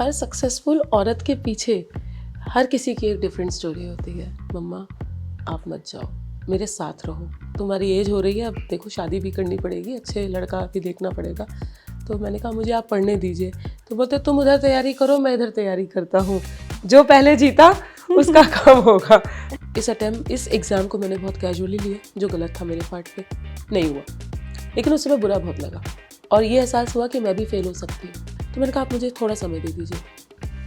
हर successful औरत के पीछे हर किसी की एक डिफरेंट स्टोरी होती है। मम्मा आप मत जाओ, मेरे साथ रहो, तुम्हारी एज हो रही है, अब देखो शादी भी करनी पड़ेगी, अच्छे लड़का भी देखना पड़ेगा। तो मैंने कहा मुझे आप पढ़ने दीजिए। तो बोलते तुम उधर तैयारी करो, मैं इधर तैयारी करता हूँ, जो पहले जीता उसका काम होगा। इस एग्ज़ाम को मैंने बहुत कैजुअली लिया, जो गलत था मेरे पार्ट पे, नहीं हुआ, लेकिन उस समय बुरा बहुत लगा और ये एहसास हुआ कि मैं भी फेल हो सकती हूँ। तो मैंने कहा आप मुझे थोड़ा समय दे दीजिए,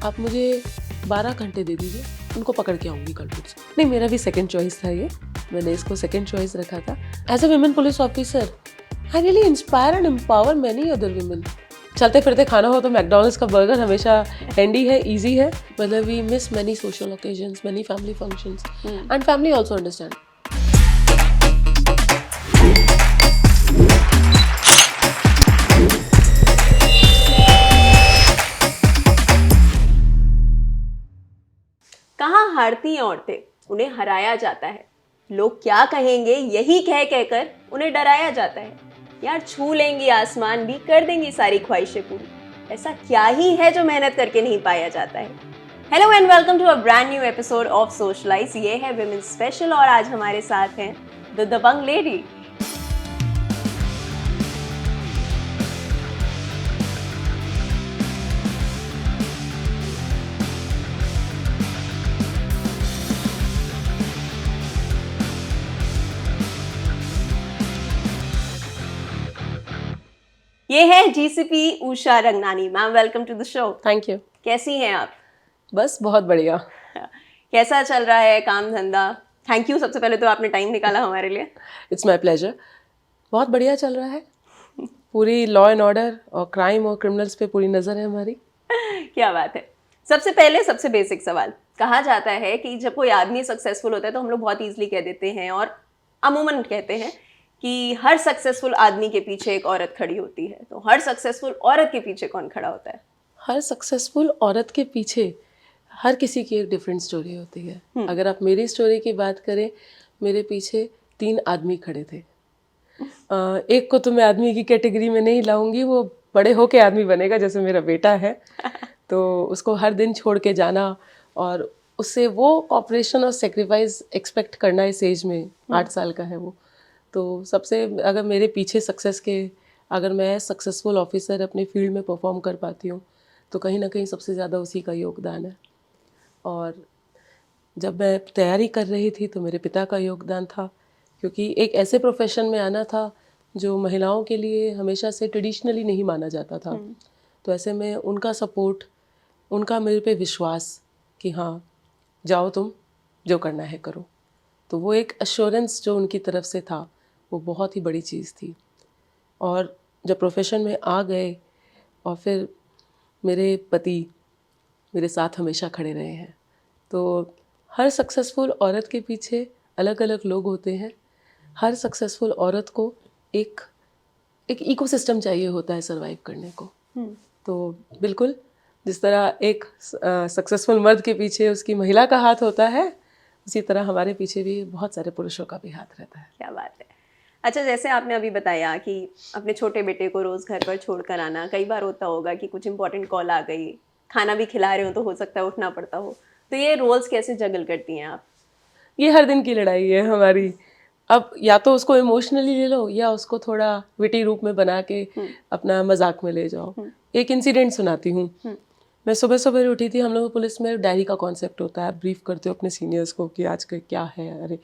आप मुझे 12 घंटे दे दीजिए, उनको पकड़ के आऊँगी कल कुछ। नहीं, मेरा भी सेकंड चॉइस था ये, मैंने इसको सेकंड चॉइस रखा था। As a women police officer I really inspire and empower many other women. चलते फिरते खाना हो तो मैकडॉनल्ड्स का बर्गर हमेशा हैंडी है, इजी है, मतलब we miss many social occasions, many family functions and family also understand. कहाँ हारती हैं औरतें, उन्हें हराया जाता है। लोग क्या कहेंगे यही कह कहकर उन्हें डराया जाता है। यार छू लेंगी आसमान भी, कर देंगी सारी ख्वाहिशें पूरी। ऐसा क्या ही है जो मेहनत करके नहीं पाया जाता है। Hello and welcome to a brand new episode of socialize. ये है विमेन स्पेशल और आज हमारे साथ हैं द दबंग लेडी। ये है JCP Usha Rangnani. Ma'am welcome to the show. Thank you. कैसी हैं आप? बस बहुत बढ़िया। कैसा चल रहा है काम धंधा? थैंक यू सबसे पहले तो आपने टाइम निकाला हमारे लिए। It's my pleasure. बहुत बढ़िया चल रहा है, पूरी लॉ एंड ऑर्डर और क्राइम और क्रिमिनल्स पे पूरी नज़र है हमारी। क्या बात है। सबसे पहले सबसे बेसिक सवाल, कहा जाता है कि जब कोई आदमी सक्सेसफुल होता है तो हम लोग बहुत ईजिली कह देते हैं और अमूमन कहते हैं कि हर सक्सेसफुल आदमी के पीछे एक औरत खड़ी होती है। तो हर सक्सेसफुल औरत के पीछे कौन खड़ा होता है? हर सक्सेसफुल औरत के पीछे हर किसी की एक डिफरेंट स्टोरी होती है। अगर आप मेरी स्टोरी की बात करें, मेरे पीछे 3 आदमी खड़े थे। एक को तो मैं आदमी की कैटेगरी में नहीं लाऊंगी, वो बड़े होके आदमी बनेगा, जैसे मेरा बेटा है। तो उसको हर दिन छोड़ के जाना और उससे वो कॉपरेशन और सेक्रीफाइस एक्सपेक्ट करना इस एज में, 8 साल का है वो। तो सबसे अगर मेरे पीछे सक्सेस के, अगर मैं सक्सेसफुल ऑफिसर अपने फील्ड में परफॉर्म कर पाती हूँ तो कहीं ना कहीं सबसे ज़्यादा उसी का योगदान है। और जब मैं तैयारी कर रही थी तो मेरे पिता का योगदान था, क्योंकि एक ऐसे प्रोफेशन में आना था जो महिलाओं के लिए हमेशा से ट्रेडिशनली नहीं माना जाता था। तो ऐसे में उनका सपोर्ट, उनका मेरे पे विश्वास कि हाँ जाओ तुम, जो करना है करो, तो वो एक अश्योरेंस जो उनकी तरफ से था वो बहुत ही बड़ी चीज़ थी। और जब प्रोफेशन में आ गए और फिर मेरे पति मेरे साथ हमेशा खड़े रहे हैं। तो हर सक्सेसफुल औरत के पीछे अलग अलग लोग होते हैं। हर सक्सेसफुल औरत को एक इकोसिस्टम चाहिए होता है सरवाइव करने को। तो बिल्कुल जिस तरह एक सक्सेसफुल मर्द के पीछे उसकी महिला का हाथ होता है, उसी तरह हमारे पीछे भी बहुत सारे पुरुषों का भी हाथ रहता है। क्या बात है। अच्छा, जैसे आपने अभी बताया कि अपने छोटे बेटे को रोज़ घर पर छोड़ कर आना, कई बार होता होगा कि कुछ इंपॉर्टेंट कॉल आ गई, खाना भी खिला रहे हो तो हो सकता है उठना पड़ता हो, तो ये रोल्स कैसे जगल करती हैं आप? ये हर दिन की लड़ाई है हमारी। अब या तो उसको इमोशनली ले लो या उसको थोड़ा विटी रूप में बना के अपना मजाक में ले जाओ। एक इंसिडेंट सुनाती हूँ। मैं सुबह सुबह उठी थी, हम लोग पुलिस में डायरी का कॉन्सेप्ट होता है, आप ब्रीफ करते हो अपने सीनियर्स को कि आज का क्या है, अरे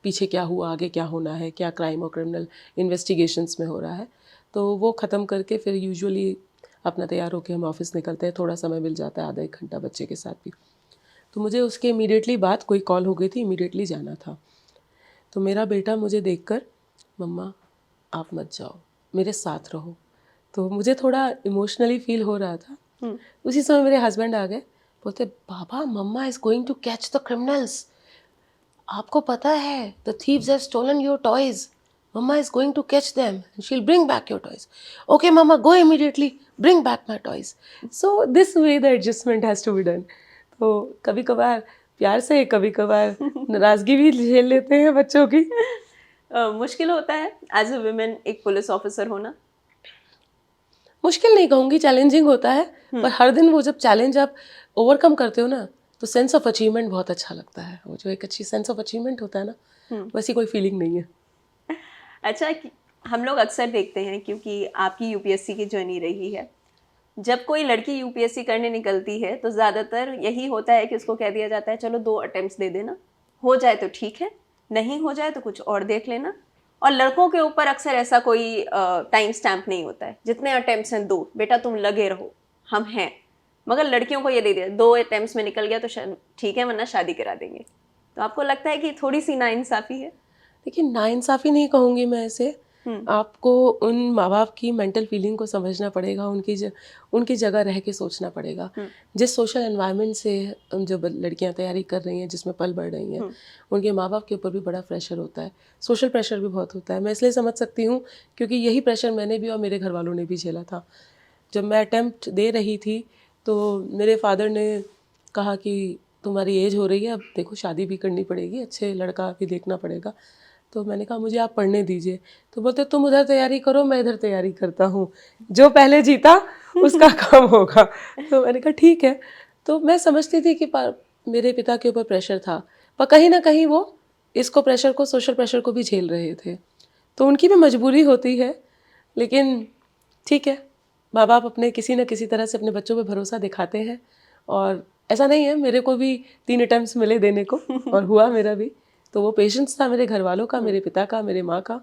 पीछे क्या हुआ, आगे क्या होना है, क्या क्राइम और क्रिमिनल इन्वेस्टिगेशंस में हो रहा है। तो वो ख़त्म करके फिर यूजुअली अपना तैयार होकर हम ऑफिस निकलते हैं, थोड़ा समय मिल जाता है, आधा एक घंटा बच्चे के साथ भी। तो मुझे उसके इमीडिएटली बाद कोई कॉल हो गई थी, इमीडिएटली जाना था। तो मेरा बेटा मुझे देखकर, मम्मा आप मत जाओ, मेरे साथ रहो। तो मुझे थोड़ा इमोशनली फील हो रहा था। उसी समय मेरे हस्बैंड आ गए, बोलते बाबा mamma is going to catch the criminals, आपको पता है the thieves have stolen your toys, mamma is going to catch them, she will bring back your toys, okay mamma go immediately bring back my toys. So this way the adjustment has to be done. तो कभी कभार प्यार से, कभी कभार नाराज़गी भी झेल लेते हैं बच्चों की। मुश्किल होता है एज अ वुमेन एक पुलिस ऑफिसर होना? मुश्किल नहीं कहूँगी, चैलेंजिंग होता है, पर हर दिन वो जब चैलेंज आप ओवरकम करते हो ना, तो सेंस ऑफ अचीवमेंट बहुत अच्छा लगता है। वो जो एक अच्छी सेंस ऑफ अचीवमेंट होता है ना, वैसी कोई फीलिंग नहीं है। अच्छा, हम लोग अक्सर देखते हैं, क्योंकि आपकी यूपीएससी की जर्नी रही है, जब कोई लड़की यूपीएससी करने निकलती है तो ज़्यादातर यही होता है कि उसको कह दिया जाता है चलो 2 अटेम्प्ट्स दे देना, हो जाए तो ठीक है, नहीं हो जाए तो कुछ और देख लेना। और लड़कों के ऊपर अक्सर ऐसा कोई टाइम स्टैम्प नहीं होता है, जितने अटेम्प्ट्स हैं 2, बेटा तुम लगे रहो, हम हैं। मगर लड़कियों को ये दे दिया 2 अटेम्प्ट्स में निकल गया तो ठीक है, वरना शादी करा देंगे। तो आपको लगता है कि थोड़ी सी नाइंसाफ़ी है? देखिए, नाइंसाफ़ी नहीं कहूँगी मैं इसे। आपको उन माँ बाप की मेंटल फीलिंग को समझना पड़ेगा, उनकी जगह रह के सोचना पड़ेगा। जिस सोशल एनवायरनमेंट से जो लड़कियां तैयारी कर रही हैं, जिसमें पल बढ़ रही हैं, उनके माँ बाप के ऊपर भी बड़ा प्रेशर होता है, सोशल प्रेशर भी बहुत होता है। मैं इसलिए समझ सकती हूँ क्योंकि यही प्रेशर मैंने भी और मेरे घर वालों ने भी झेला था। जब मैं अटैम्प्ट दे रही थी तो मेरे फादर ने कहा कि तुम्हारी एज हो रही है, अब देखो शादी भी करनी पड़ेगी, अच्छे लड़का भी देखना पड़ेगा। तो मैंने कहा मुझे आप पढ़ने दीजिए। तो बोलते तुम उधर तैयारी करो, मैं इधर तैयारी करता हूँ, जो पहले जीता उसका काम होगा। तो मैंने कहा ठीक है। तो मैं समझती थी कि मेरे पिता के ऊपर प्रेशर था, पर कहीं ना कहीं वो इसको प्रेशर को, सोशल प्रेशर को भी झेल रहे थे, तो उनकी भी मजबूरी होती है। लेकिन ठीक है, माँ बाप अपने किसी न किसी तरह से अपने बच्चों पे भरोसा दिखाते हैं, और ऐसा नहीं है, मेरे को भी 3 अटेम्प्ट्स मिले देने को और हुआ मेरा भी। तो वो पेशेंस था मेरे घर वालों का, मेरे पिता का, मेरे माँ का,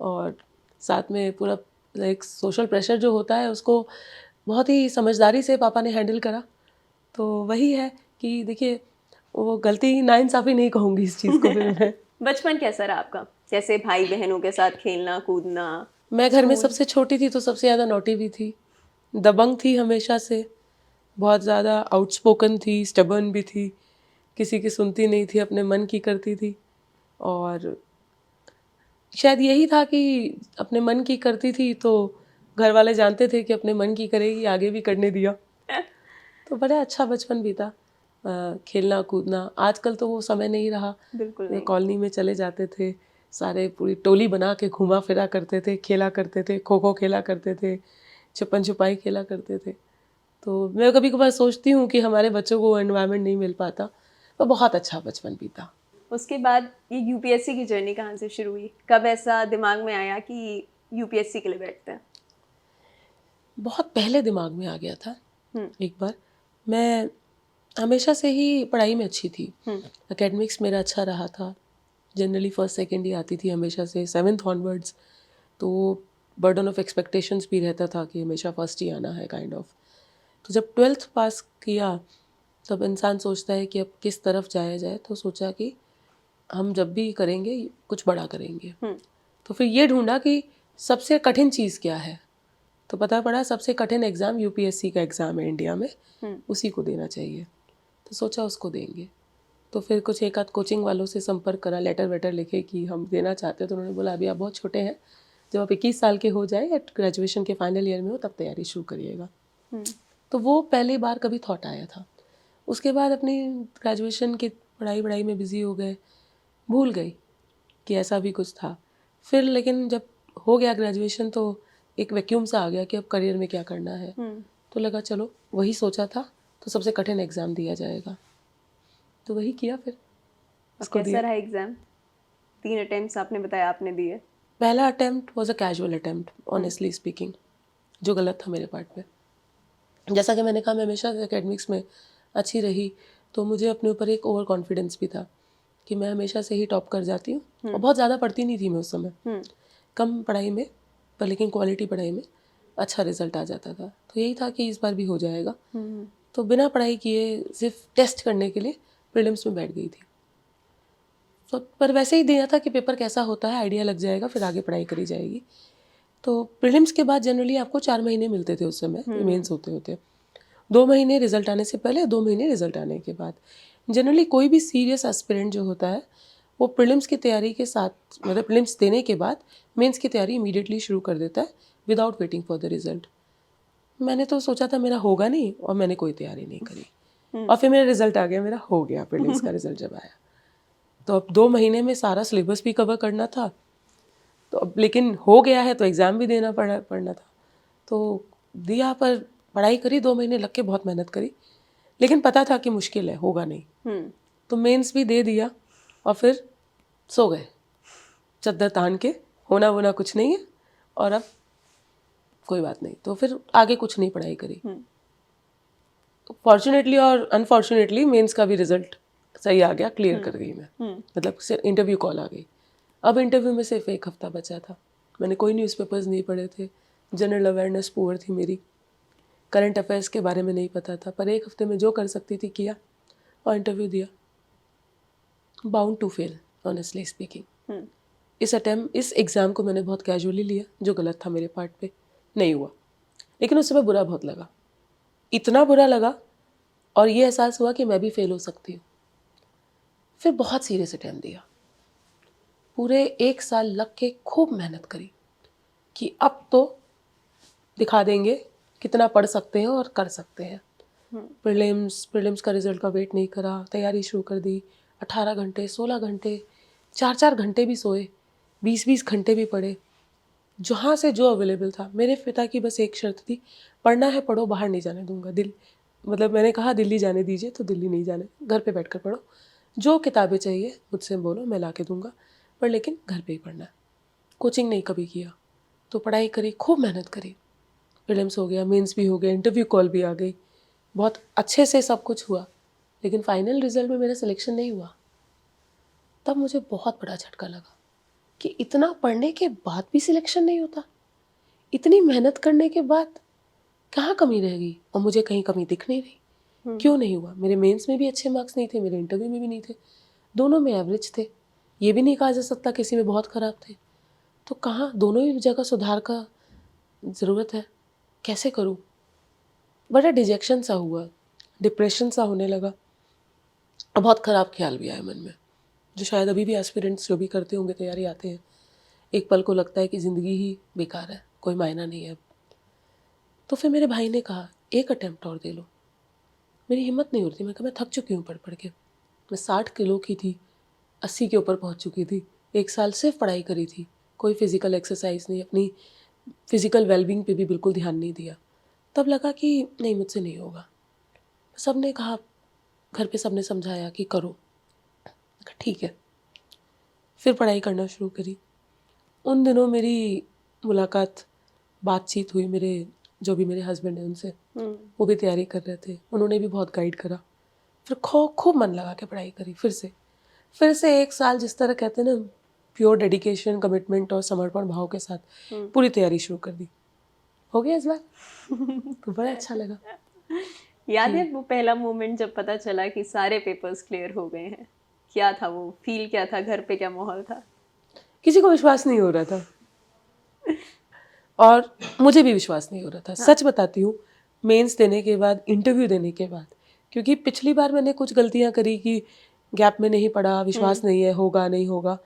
और साथ में पूरा एक सोशल प्रेशर जो होता है उसको बहुत ही समझदारी से पापा ने हैंडल करा। तो वही है कि देखिए, वो गलती, नाइंसाफ़ी नहीं कहूँगी इस चीज़ को फिर मैं। बचपन कैसा रहा आपका? जैसे भाई बहनों के साथ खेलना कूदना? मैं घर में सबसे छोटी थी तो सबसे ज़्यादा नॉटी भी थी, दबंग थी हमेशा से, बहुत ज़्यादा आउटस्पोकन थी, स्टबर्न भी थी, किसी की सुनती नहीं थी, अपने मन की करती थी। और शायद यही था कि अपने मन की करती थी तो घर वाले जानते थे कि अपने मन की करेगी, आगे भी करने दिया। तो बड़ा अच्छा बचपन बीता, खेलना कूदना। आजकल तो वो समय नहीं रहा। बिल्कुल नहीं। कॉलोनी में चले जाते थे, सारे पूरी टोली बना के घूमा फिरा करते थे, खेला करते थे, खो खो खेला करते थे, छुपन छुपाई खेला करते थे। तो मैं कभी कभार सोचती हूँ कि हमारे बच्चों को वो एनवायरनमेंट नहीं मिल पाता। तो बहुत अच्छा बचपन बीता। उसके बाद ये यूपीएससी की जर्नी कहाँ से शुरू हुई? कब ऐसा दिमाग में आया कि यूपीएससी के लिए बैठते हैं? बहुत पहले दिमाग में आ गया था। एक बार, मैं हमेशा से ही पढ़ाई में अच्छी थी, एकेडमिक्स मेरा अच्छा रहा था, जनरली फर्स्ट सेकंड ही आती थी हमेशा से, 7th ऑनवर्ड्स। तो बर्डन ऑफ एक्सपेक्टेशंस भी रहता था कि हमेशा फर्स्ट ही आना है, काइंड ऑफ। तो जब 12th पास किया तब इंसान सोचता है कि अब किस तरफ जाया जाए। तो सोचा कि हम जब भी करेंगे कुछ बड़ा करेंगे। तो फिर ये ढूंढा कि सबसे कठिन चीज़ क्या है। तो पता पड़ा सबसे कठिन एग्ज़ाम यूपीएससी का एग्ज़ाम है इंडिया में, उसी को देना चाहिए। तो सोचा उसको देंगे। तो फिर कुछ एक आध कोचिंग वालों से संपर्क करा, लेटर वेटर लिखे कि हम देना चाहते हैं। तो उन्होंने बोला अभी आप बहुत छोटे हैं, जब आप 21 साल के हो जाए या ग्रेजुएशन के फाइनल ईयर में हो तब तैयारी शुरू करिएगा। तो वो पहली बार कभी थॉट आया था। उसके बाद अपनी ग्रेजुएशन की पढ़ाई में बिज़ी हो गए, भूल गई कि ऐसा भी कुछ था। फिर लेकिन जब हो गया ग्रेजुएशन तो एक वैक्यूम सा आ गया कि अब करियर में क्या करना है। तो लगा चलो वही सोचा था तो सबसे कठिन एग्ज़ाम दिया जाएगा, तो वही किया फिर। कैसा रहा एग्ज़ाम? 3 अटेम्प्ट्स आपने बताया आपने दिए। पहला attempt was a casual attempt, honestly speaking, जो गलत था मेरे पार्ट पे। जैसा कि मैंने कहा, मैं हमेशा एकेडमिक्स में अच्छी रही, तो मुझे अपने ऊपर एक ओवर कॉन्फिडेंस भी था कि मैं हमेशा से ही टॉप कर जाती हूँ। और बहुत ज़्यादा पढ़ती नहीं थी मैं उस समय, कम पढ़ाई में, पर लेकिन क्वालिटी पढ़ाई में अच्छा रिजल्ट आ जाता था। तो यही था कि इस बार भी हो जाएगा। तो बिना पढ़ाई किए सिर्फ टेस्ट करने के लिए प्रीलिम्स में बैठ गई थी। तो पर वैसे ही दिया था कि पेपर कैसा होता है आइडिया लग जाएगा, फिर आगे पढ़ाई करी जाएगी। तो प्रीलिम्स के बाद जनरली आपको 4 महीने मिलते थे उस समय, मेंस होते होते 2 महीने रिजल्ट आने से पहले, 2 महीने रिजल्ट आने के बाद। जनरली कोई भी सीरियस एस्पिरेंट जो होता है वो प्रीलिम्स की तैयारी के साथ, मतलब प्रीलिम्स देने के बाद मेंस की तैयारी इमीडिएटली शुरू कर देता है without waiting for the result. मैंने तो सोचा था मेरा होगा नहीं, और मैंने कोई तैयारी नहीं करी। और फिर मेरा रिजल्ट आ गया, मेरा हो गया प्रीलिम्स का रिजल्ट जब आया। तो अब 2 महीने में सारा सिलेबस भी कवर करना था। तो अब लेकिन हो गया है तो एग्ज़ाम भी देना पड़ना था। तो दिया, पर पढ़ाई करी, 2 महीने लग के बहुत मेहनत करी, लेकिन पता था कि मुश्किल है, होगा नहीं। तो मेंस भी दे दिया और फिर सो गए चद्दर तान के, होना वोना कुछ नहीं है और अब कोई बात नहीं। तो फिर आगे कुछ नहीं पढ़ाई करी। फॉर्चुनेटली और अनफॉर्चुनेटली मेंस का भी रिजल्ट सही आ गया, क्लियर कर गई मैं, मतलब इंटरव्यू कॉल आ गई। अब इंटरव्यू में सिर्फ 1 हफ्ता बचा था। मैंने कोई न्यूज़पेपर्स नहीं पढ़े थे, जनरल अवेयरनेस पुअर थी मेरी, करंट अफेयर्स के बारे में नहीं पता था, पर 1 हफ्ते में जो कर सकती थी किया और इंटरव्यू दिया। Bound to fail honestly speaking. इस एग्ज़ाम को मैंने बहुत कैजुअली लिया, जो गलत था मेरे पार्ट पे, नहीं हुआ। लेकिन उस समय बुरा बहुत लगा, इतना बुरा लगा, और ये एहसास हुआ कि मैं भी फेल हो सकती हूँ। फिर बहुत सीरियस अटेम्प्ट दिया, पूरे 1 साल लग के खूब मेहनत करी कि अब तो दिखा देंगे कितना पढ़ सकते हैं और कर सकते हैं। प्रीलिम्स का रिजल्ट का वेट नहीं करा, तैयारी शुरू कर दी। 18 घंटे, 16 घंटे, 4-4 घंटे भी सोए, 20-20 घंटे भी पढ़े, जहाँ से जो अवेलेबल था। मेरे पिता की बस एक शर्त थी, पढ़ना है पढ़ो, बाहर नहीं जाने दूंगा। मतलब मैंने कहा दिल्ली जाने दीजिए, तो दिल्ली नहीं जाने, घर पे बैठकर पढ़ो, जो किताबें चाहिए मुझसे बोलो, मैं ला के दूंगा, पर लेकिन घर पे ही पढ़ना है। कोचिंग नहीं कभी किया। तो पढ़ाई करी, खूब मेहनत करी, प्रीलिम्स हो गया, मेंस भी हो गया, इंटरव्यू कॉल भी आ गई, बहुत अच्छे से सब कुछ हुआ, लेकिन फाइनल रिजल्ट में मेरा सिलेक्शन नहीं हुआ। तब मुझे बहुत बड़ा झटका लगा कि इतना पढ़ने के बाद भी सिलेक्शन नहीं होता, इतनी मेहनत करने के बाद कहाँ कमी रह गई, और मुझे कहीं कमी दिख नहीं रही। क्यों नहीं हुआ? मेरे मेंस में भी अच्छे मार्क्स नहीं थे, मेरे इंटरव्यू में भी नहीं थे, दोनों में एवरेज थे। ये भी नहीं कहा जा सकता किसी में बहुत ख़राब थे। तो कहाँ, दोनों ही जगह सुधार का ज़रूरत है, कैसे करूँ? बड़ा डिजेक्शन सा हुआ, डिप्रेशन सा होने लगा, और बहुत ख़राब ख्याल भी आया मन में, जो शायद अभी भी एस्पिरेंट्स जो भी करते होंगे, तैयारी आते हैं, एक पल को लगता है कि ज़िंदगी ही बेकार है, कोई मायना नहीं है अब। तो फिर मेरे भाई ने कहा 1 अटेम्प्ट और दे लो। मेरी हिम्मत नहीं हो रही थी, मैं कहा मैं थक चुकी हूँ पढ़ पढ़ के। मैं 60 किलो की थी, 80 के ऊपर पहुँच चुकी थी, 1 साल सिर्फ पढ़ाई करी थी, कोई फिज़िकल एक्सरसाइज नहीं, अपनी फिज़िकल वेलबींग पे भी बिल्कुल ध्यान नहीं दिया। तब लगा कि नहीं, मुझसे नहीं होगा। सब ने कहा, घर पे सब ने समझाया कि करो, ठीक है। फिर पढ़ाई करना शुरू करी। उन दिनों मेरी मुलाकात, बातचीत हुई जो भी मेरे हस्बैंड हैं उनसे, वो भी तैयारी कर रहे थे, उन्होंने भी बहुत गाइड करा। फिर खूब मन लगा के पढ़ाई करी, फिर से 1 साल, जिस तरह कहते हैं ना, प्योर डेडिकेशन, कमिटमेंट और समर्पण भाव के साथ पूरी तैयारी शुरू कर दी। हो गया इस बार। तो बड़ा अच्छा लगा। याद है वो पहला मोमेंट जब पता चला कि सारे पेपर्स क्लियर हो गए हैं? क्या था वो फील, क्या था, घर पे क्या माहौल था? किसी को विश्वास नहीं हो रहा था, और मुझे भी विश्वास नहीं हो रहा था। सच बताती हूँ, मेंस देने के बाद, इंटरव्यू देने के बाद, क्योंकि पिछली बार मैंने कुछ गलतियाँ करी कि गैप में नहीं पढ़ा, विश्वास नहीं है, होगा नहीं होगा,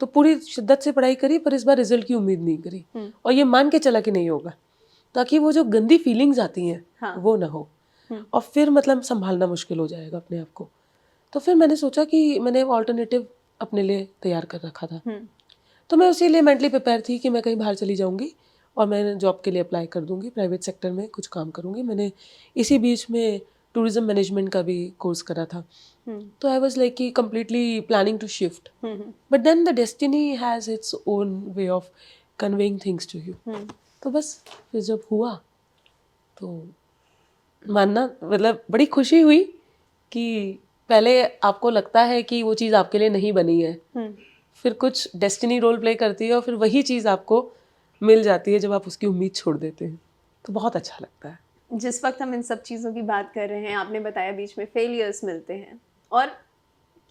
तो पूरी शिद्दत से पढ़ाई करी, पर इस बार रिजल्ट की उम्मीद नहीं करी, और ये मान के चला कि नहीं होगा, ताकि वो जो गंदी फीलिंग्स आती हैं वो ना हो, और फिर मतलब संभालना मुश्किल हो जाएगा अपने आप को। तो फिर मैंने सोचा कि मैंने ऑल्टरनेटिव अपने लिए तैयार कर रखा था। तो मैं उसी लिए मेंटली प्रिपेयर थी कि मैं कहीं बाहर चली जाऊंगी और मैं जॉब के लिए अप्लाई कर दूंगी, प्राइवेट सेक्टर में कुछ काम करूंगी। मैंने इसी बीच में टूरिज्म मैनेजमेंट का भी कोर्स करा था। तो आई वाज लाइक कि completely planning to shift, but then the destiny has its own way of conveying things to you. तो बस फिर जब हुआ तो मानना, मतलब बड़ी खुशी हुई कि पहले आपको लगता है कि वो चीज़ आपके लिए नहीं बनी है, फिर कुछ डेस्टिनी रोल प्ले करती है और फिर वही चीज़ आपको मिल जाती है जब आप उसकी उम्मीद छोड़ देते हैं, तो बहुत अच्छा लगता है। जिस वक्त हम इन सब चीज़ों की बात कर रहे हैं, आपने बताया बीच में फेलियर्स मिलते हैं, और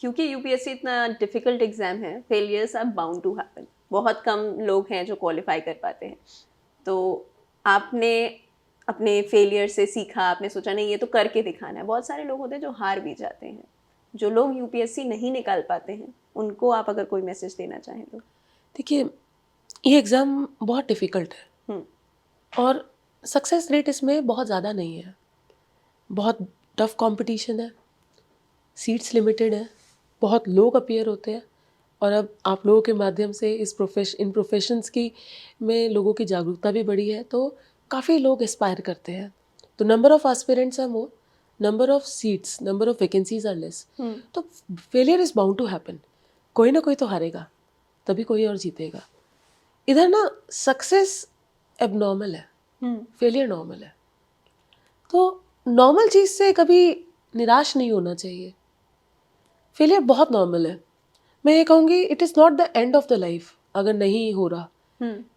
क्योंकि यूपीएससी इतना डिफ़िकल्ट एग्ज़ाम है, failures are bound to happen. बहुत कम लोग हैं जो क्वालिफाई कर पाते हैं। तो आपने अपने फेलियर से सीखा, आपने सोचा नहीं ये तो करके दिखाना है। बहुत सारे लोग होते हैं जो हार भी जाते हैं। जो लोग यूपीएससी नहीं निकाल पाते हैं, उनको आप अगर कोई मैसेज देना चाहें तो? देखिए, ये एग्ज़ाम बहुत डिफ़िकल्ट है, और सक्सेस रेट इसमें बहुत ज़्यादा नहीं है। बहुत टफ कंपटीशन है, सीट्स लिमिटेड है, बहुत लोग अपीयर होते हैं, और अब आप लोगों के माध्यम से इन प्रोफेशंस की में लोगों की जागरूकता भी बढ़ी है, तो काफ़ी लोग एस्पायर करते हैं, तो number of aspirants are more, number of seats, number of vacancies are less, तो failure is bound to happen. कोई ना कोई तो हारेगा, तभी कोई और जीतेगा। इधर ना सक्सेस एबनॉर्मल है, फेलियर नॉर्मल है। तो नॉर्मल चीज़ से कभी निराश नहीं होना चाहिए। फेलियर बहुत नॉर्मल है। मैं ये कहूँगी it is not the end of the life अगर नहीं हो रहा।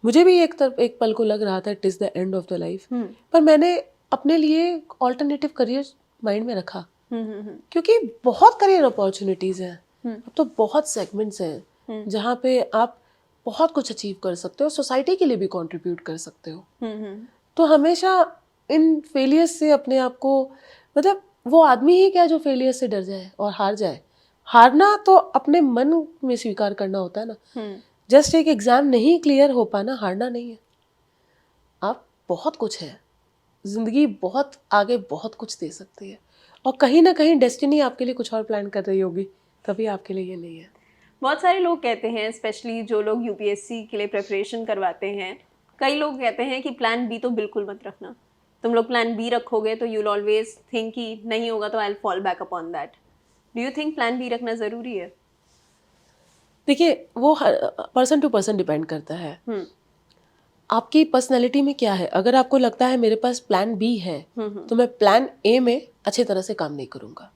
मुझे भी एक पल को लग रहा था it is the end of the life, पर मैंने अपने लिए ऑल्टरनेटिव करियर माइंड में रखा, क्योंकि बहुत करियर अपॉर्चुनिटीज़ हैं। अब तो बहुत सेगमेंट्स हैं जहाँ पे आप बहुत कुछ अचीव कर सकते हो, सोसाइटी के लिए भी कंट्रीब्यूट कर सकते हो। तो हमेशा इन फेलियर्स से अपने आप को, मतलब वो आदमी ही क्या जो फेलियर से डर जाए और हार जाए। हारना तो अपने मन में स्वीकार करना होता है ना। जस्ट एक एग्जाम नहीं क्लियर हो पाना हारना नहीं है। आप बहुत कुछ है, जिंदगी बहुत आगे बहुत कुछ दे सकती है, और कहीं ना कहीं डेस्टिनी आपके लिए कुछ और प्लान कर रही होगी, तभी आपके लिए ये नहीं है। बहुत सारे लोग कहते हैं, स्पेशली जो लोग यूपीएससी के लिए प्रिपरेशन करवाते हैं, कई लोग कहते हैं कि प्लान बी तो बिल्कुल मत रखना। तुम लोग प्लान बी रखोगे तो यूल ऑलवेज थिंक कि नहीं होगा तो I will fall back upon that. Do you think plan B रखना ज़रूरी है? देखिए, वो पर्सन टू पर्सन डिपेंड करता है। आपकी पर्सनैलिटी में क्या है। अगर आपको लगता है मेरे पास प्लान बी है तो मैं प्लान ए में अच्छी तरह से काम नहीं करूँगा,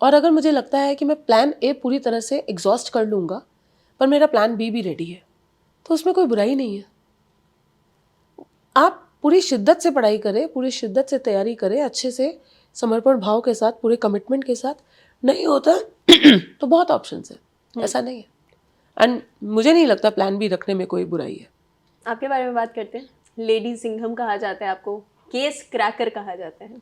और अगर मुझे लगता है कि मैं प्लान ए पूरी तरह से एग्जॉस्ट कर लूँगा पर मेरा प्लान बी भी रेडी है, तो उसमें कोई बुराई नहीं है। आप पूरी शिद्दत से पढ़ाई करें, पूरी शिद्दत से तैयारी करें, अच्छे से समर्पण भाव के साथ, पूरे कमिटमेंट के साथ। नहीं होता तो बहुत ऑप्शंस है, ऐसा नहीं है। एंड मुझे नहीं लगता प्लान बी रखने में कोई बुराई है। आपके बारे में बात करते हैं। लेडी सिंघम कहा जाता है आपको, केस क्रैकर कहा जाता है,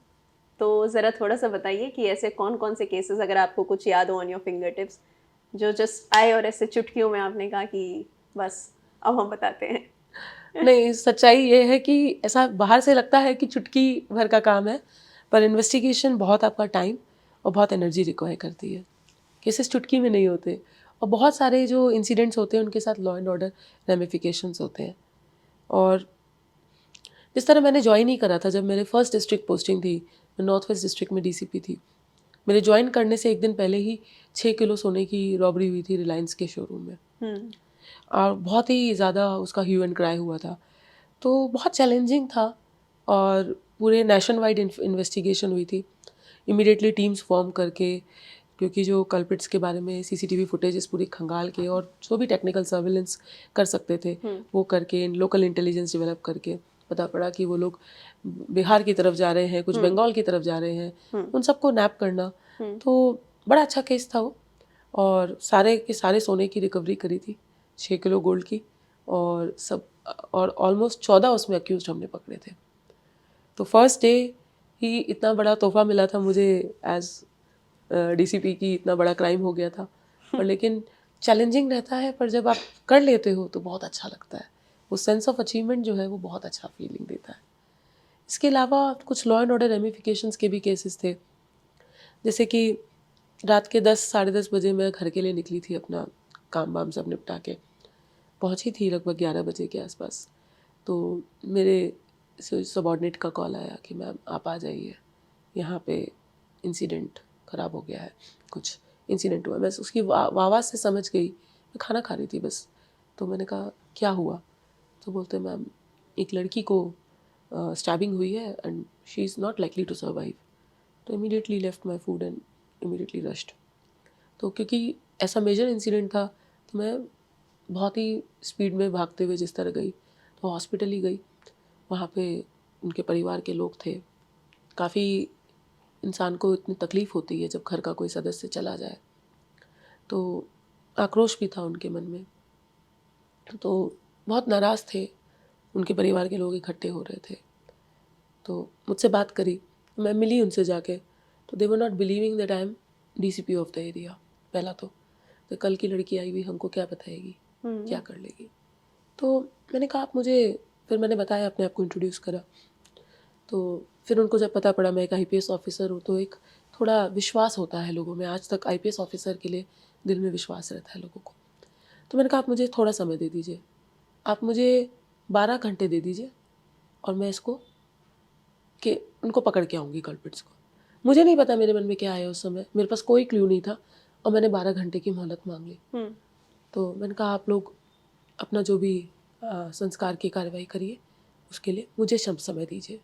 तो ज़रा थोड़ा सा बताइए कि ऐसे कौन कौन से केसेस, अगर आपको कुछ याद हो ऑन योर फिंगर टिप्स, जो जस्ट आए और ऐसे चुटकियों में आपने कहा कि बस अब हम बताते हैं। नहीं, सच्चाई ये है कि ऐसा बाहर से लगता है कि चुटकी भर का काम है, पर इन्वेस्टिगेशन बहुत आपका टाइम और बहुत एनर्जी रिक्वायर करती है। केसेस चुटकी में नहीं होते, और बहुत सारे जो इंसिडेंट्स होते हैं उनके साथ लॉ एंड ऑर्डर रेमिफिकेशंस होते हैं। और जिस तरह मैंने ज्वाइन ही करा था, जब मेरे फर्स्ट डिस्ट्रिक्ट पोस्टिंग थी, मैं नॉर्थ वेस्ट डिस्ट्रिक्ट में डीसीपी थी। मेरे ज्वाइन करने से एक दिन पहले ही 6 किलो सोने की रॉबरी हुई थी रिलायंस के शोरूम में, और बहुत ही ज़्यादा उसका ह्यू एंड क्राई हुआ था। तो बहुत चैलेंजिंग था, और पूरे नेशन वाइड इन्वेस्टिगेशन हुई थी। इमीडिएटली टीम्स फॉर्म करके, क्योंकि जो कल्प्रिट्स के बारे में सीसीटीवी फुटेजेस पूरी खंगाल के और जो भी टेक्निकल सर्विलेंस कर सकते थे वो करके, लोकल इंटेलिजेंस डेवलप करके पता पड़ा कि वो लोग बिहार की तरफ जा रहे हैं, कुछ बंगाल की तरफ जा रहे हैं, उन सबको नैप करना। तो बड़ा अच्छा केस था वो, और सारे के सारे सोने की रिकवरी करी थी, 6 किलो गोल्ड की, और सब, और ऑलमोस्ट 14 उसमें अक्यूज हमने पकड़े थे। तो फर्स्ट डे ही इतना बड़ा तोहफा मिला था मुझे एज डीसीपी की, इतना बड़ा क्राइम हो गया था। पर लेकिन चैलेंजिंग रहता है, पर जब आप कर लेते हो तो बहुत अच्छा लगता है। वो सेंस ऑफ अचीवमेंट जो है वो बहुत अच्छा फीलिंग देता है। इसके अलावा कुछ लॉ एंड ऑर्डर रेमिफिकेशंस के भी केसेस थे, जैसे कि रात के 10 साढ़े 10 बजे मैं घर के लिए निकली थी, अपना काम वाम सब निपटा के पहुंची थी लगभग 11 बजे के आसपास। तो मेरे सबॉर्डिनेट का कॉल आया कि मैम आप आ जाइए, यहाँ पे इंसिडेंट ख़राब हो गया है, कुछ इंसिडेंट हुआ। मैं उसकी आवाज़ से समझ गई, मैं खाना खा रही थी बस। तो मैंने कहा क्या हुआ, तो बोलते मैम एक लड़की को स्टैबिंग हुई है and she is not likely to survive. तो immediately left my food and immediately rushed. तो क्योंकि ऐसा मेजर इंसिडेंट था तो मैं बहुत ही स्पीड में भागते हुए जिस तरह गई, तो हॉस्पिटल ही गई। वहाँ पे उनके परिवार के लोग थे। काफ़ी इंसान को इतनी तकलीफ़ होती है जब घर का कोई सदस्य चला जाए, तो आक्रोश भी था उनके मन में। तो बहुत नाराज़ थे, उनके परिवार के लोग इकट्ठे हो रहे थे। तो मुझसे बात करी, मैं मिली उनसे जाके, तो they were not believing that I am DCP of the area. पहला तो कल की लड़की आई हुई हमको क्या बताएगी, क्या कर लेगी। तो मैंने कहा आप मुझे, फिर मैंने बताया, अपने आप को इंट्रोड्यूस करा। तो फिर उनको जब पता पड़ा मैं एक आईपीएस ऑफिसर हूँ, तो एक थोड़ा विश्वास होता है लोगों में। आज तक आईपीएस ऑफिसर के लिए दिल में विश्वास रहता है लोगों को। तो मैंने कहा आप मुझे थोड़ा समय दे दीजिए, आप मुझे 12 घंटे दे दीजिए, और मैं इसको कि उनको पकड़ के आऊँगी कल्प्रिट्स को। मुझे नहीं पता मेरे मन में क्या आया उस समय, मेरे पास कोई क्लू नहीं था और मैंने 12 घंटे की मोहलत मांग ली। तो मैंने कहा आप लोग अपना जो भी संस्कार की कार्रवाई करिए, उसके लिए मुझे समय दीजिए,